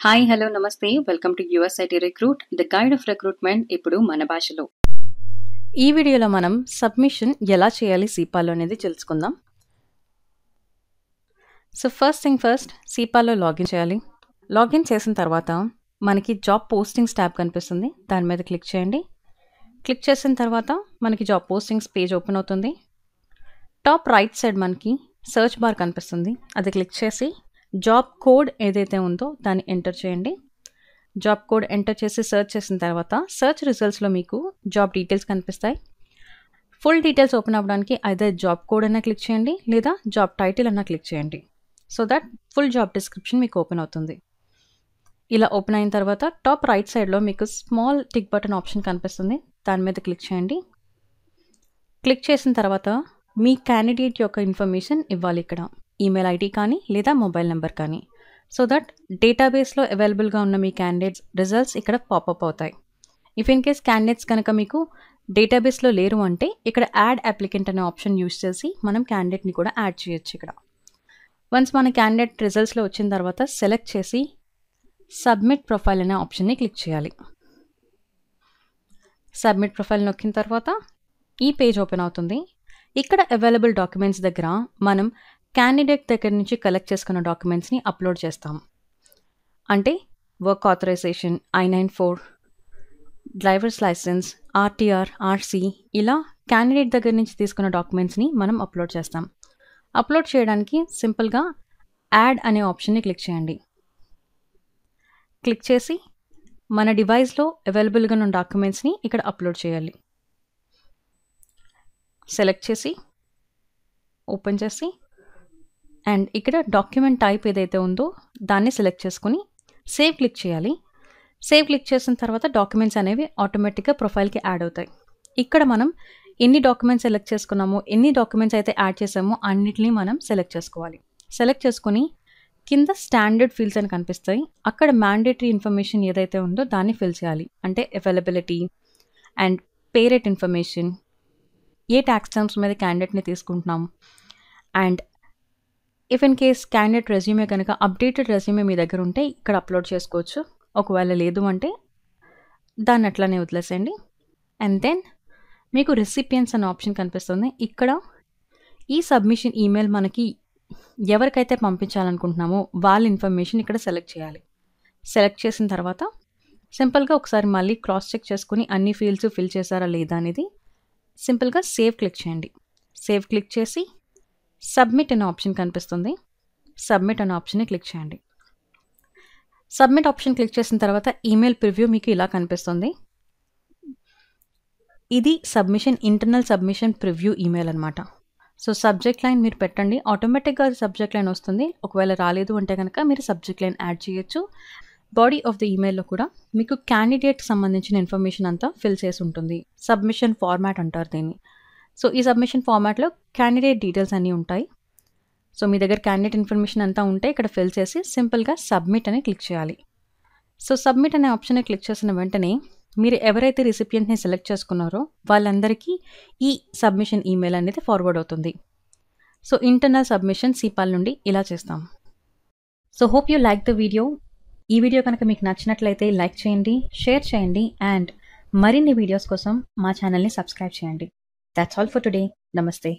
Hi hello నమస్తే welcome to USIT recruit the guide of recruitment ఇప్పుడు మన భాషలో. ఈ వీడియోలో మనం సబ్మిషన్ ఎలా చేయాలి సీపాలో అనేది తెలుసుకుందాం. సో ఫస్ట్ థింగ్ ఫస్ట్, సీపాలో లాగిన్ చేయాలి. లాగిన్ చేసిన తర్వాత మనకి జాబ్ పోస్టింగ్స్ ట్యాబ్ కనిపిస్తుంది, దాని మీద క్లిక్ చేయండి. క్లిక్ చేసిన తర్వాత మనకి జాబ్ పోస్టింగ్స్ పేజ్ ఓపెన్ అవుతుంది. టాప్ రైట్ సైడ్ మనకి సర్చ్ బార్ కనిపిస్తుంది, అది క్లిక్ చేసి జాబ్ కోడ్ ఏదైతే ఉందో దాన్ని ఎంటర్ చేయండి. జాబ్ కోడ్ ఎంటర్ చేసి సర్చ్ చేసిన తర్వాత సర్చ్ రిజల్ట్స్లో మీకు జాబ్ డీటెయిల్స్ కనిపిస్తాయి. ఫుల్ డీటెయిల్స్ ఓపెన్ అవ్వడానికి ఐదర్ జాబ్ కోడ్ అన్నా క్లిక్ చేయండి లేదా జాబ్ టైటిల్ అన్నా క్లిక్ చేయండి, so that full job description మీకు ఓపెన్ అవుతుంది. ఇలా ఓపెన్ అయిన తర్వాత టాప్ రైట్ సైడ్లో మీకు స్మాల్ టిక్ బటన్ ఆప్షన్ కనిపిస్తుంది, దాని మీద క్లిక్ చేయండి. క్లిక్ చేసిన తర్వాత మీ క్యాండిడేట్ యొక్క ఇన్ఫర్మేషన్ ఇవ్వాలి. ఇక్కడ ఈమెయిల్ ఐడి కానీ లేదా మొబైల్ నెంబర్ కానీ, సో దట్ డేటాబేస్లో అవైలబుల్గా ఉన్న మీ క్యాండిడేట్స్ రిజల్ట్స్ ఇక్కడ పాపప్ అవుతాయి. ఇఫ్ ఇన్ కేస్ క్యాండిడేట్స్ కనుక మీకు డేటాబేస్లో లేరు అంటే ఇక్కడ యాడ్ అప్లికెంట్ అనే ఆప్షన్ యూస్ చేసి మనం క్యాండిడేట్ని కూడా యాడ్ చేయొచ్చు. ఇక్కడ వన్స్ మన క్యాండిడేట్ రిజల్ట్స్లో వచ్చిన తర్వాత సెలెక్ట్ చేసి సబ్మిట్ ప్రొఫైల్ అనే ఆప్షన్ని క్లిక్ చేయాలి. సబ్మిట్ ప్రొఫైల్ నొక్కిన తర్వాత ఈ పేజ్ ఓపెన్ అవుతుంది. ఇక్కడ అవైలబుల్ డాక్యుమెంట్స్ దగ్గర మనం క్యాండిడేట్ దగ్గర నుంచి కలెక్ట్ చేసుకున్న డాక్యుమెంట్స్ని అప్లోడ్ చేస్తాం. అంటే work authorisation, I-94, driver's licence, RTR, RC, ఇలా క్యాండిడేట్ దగ్గర నుంచి తీసుకున్న డాక్యుమెంట్స్ని మనం అప్లోడ్ చేస్తాం. అప్లోడ్ చేయడానికి సింపుల్గా యాడ్ అనే ఆప్షన్ని క్లిక్ చేయండి. క్లిక్ చేసి మన డివైస్లో అవైలబుల్గా ఉన్న డాక్యుమెంట్స్ని ఇక్కడ అప్లోడ్ చేయాలి. సెలెక్ట్ చేసి ఓపెన్ చేసి అండ్ ఇక్కడ డాక్యుమెంట్ టైప్ ఏదైతే ఉందో దాన్ని సెలెక్ట్ చేసుకుని సేవ్ క్లిక్ చేయాలి. సేవ్ క్లిక్ చేసిన తర్వాత డాక్యుమెంట్స్ అనేవి ఆటోమేటిక్గా ప్రొఫైల్కి యాడ్ అవుతాయి. ఇక్కడ మనం ఎన్ని డాక్యుమెంట్స్ సెలెక్ట్ చేసుకున్నామో, ఎన్ని డాక్యుమెంట్స్ అయితే యాడ్ చేసామో అన్నిటిని మనం సెలెక్ట్ చేసుకోవాలి. సెలెక్ట్ చేసుకుని కింద స్టాండర్డ్ ఫీల్డ్స్ అని కనిపిస్తాయి, అక్కడ మ్యాండేటరీ ఇన్ఫర్మేషన్ ఏదైతే ఉందో దాన్ని ఫిల్ చేయాలి. అంటే availability and pay rate information, A tax terms మీద క్యాండిడేట్ని తీసుకుంటున్నాం, and if in case candidate resume కనుక అప్డేటెడ్ రెజ్యూమే మీ దగ్గర ఉంటే ఇక్కడ అప్లోడ్ చేసుకోవచ్చు. ఒకవేళ లేదు అంటే దాన్ని అట్లానే వదిలేసేయండి. అండ్ దెన్ మీకు రెసిపియన్స్ అనే ఆప్షన్ కనిపిస్తుంది. ఇక్కడ ఈ సబ్మిషన్ ఈమెయిల్ మనకి ఎవరికైతే పంపించాలనుకుంటున్నామో వాళ్ళ ఇన్ఫర్మేషన్ ఇక్కడ సెలెక్ట్ చేయాలి. సెలెక్ట్ చేసిన తర్వాత సింపుల్గా ఒకసారి మళ్ళీ క్రాస్ చెక్ చేసుకుని అన్ని ఫీల్డ్స్ ఫిల్ చేశారా లేదా అనేది సింపుల్గా సేవ్ క్లిక్ చేయండి. సేవ్ క్లిక్ చేసి సబ్మిట్ అనే ఆప్షన్ కనిపిస్తుంది, సబ్మిట్ అనే ఆప్షన్ని క్లిక్ చేయండి. సబ్మిట్ ఆప్షన్ క్లిక్ చేసిన తర్వాత ఈమెయిల్ ప్రివ్యూ మీకు ఇలా కనిపిస్తుంది. ఇది submission internal submission preview email అనమాట. సో సబ్జెక్ట్ లైన్ మీరు పెట్టండి, ఆటోమేటిక్గా సబ్జెక్ట్ లైన్ వస్తుంది. ఒకవేళ రాలేదు అంటే కనుక మీరు సబ్జెక్ట్ లైన్ యాడ్ చేయొచ్చు. బాడీ ఆఫ్ ద ఈమెయిల్లో కూడా మీకు క్యాండిడేట్కి సంబంధించిన ఇన్ఫర్మేషన్ అంతా ఫిల్ చేసి ఉంటుంది. సబ్మిషన్ ఫార్మాట్ అంటారు దీన్ని. సో ఈ సబ్మిషన్ ఫార్మాట్లో క్యాండిడేట్ డీటెయిల్స్ అన్నీ ఉంటాయి. సో మీ దగ్గర క్యాండిడేట్ ఇన్ఫర్మేషన్ అంతా ఉంటే ఇక్కడ ఫిల్ చేసి సింపుల్గా సబ్మిట్ అని క్లిక్ చేయాలి. సో సబ్మిట్ అనే ఆప్షన్ని క్లిక్ చేసిన వెంటనే మీరు ఎవరైతే రిసిపియంట్ని సెలెక్ట్ చేసుకున్నారో వాళ్ళందరికీ ఈ సబ్మిషన్ ఈమెయిల్ అనేది ఫార్వర్డ్ అవుతుంది. సో ఇంటర్నల్ సబ్మిషన్ సీపాల్ నుండి ఇలా చేస్తాం. So hope you like the video. ఈ వీడియో కనుక మీకు నచ్చినట్లయితే లైక్ చేయండి, షేర్ చేయండి అండ్ మరిన్ని వీడియోస్ కోసం మా ఛానల్ని సబ్స్క్రైబ్ చేయండి. That's all for today. Namaste.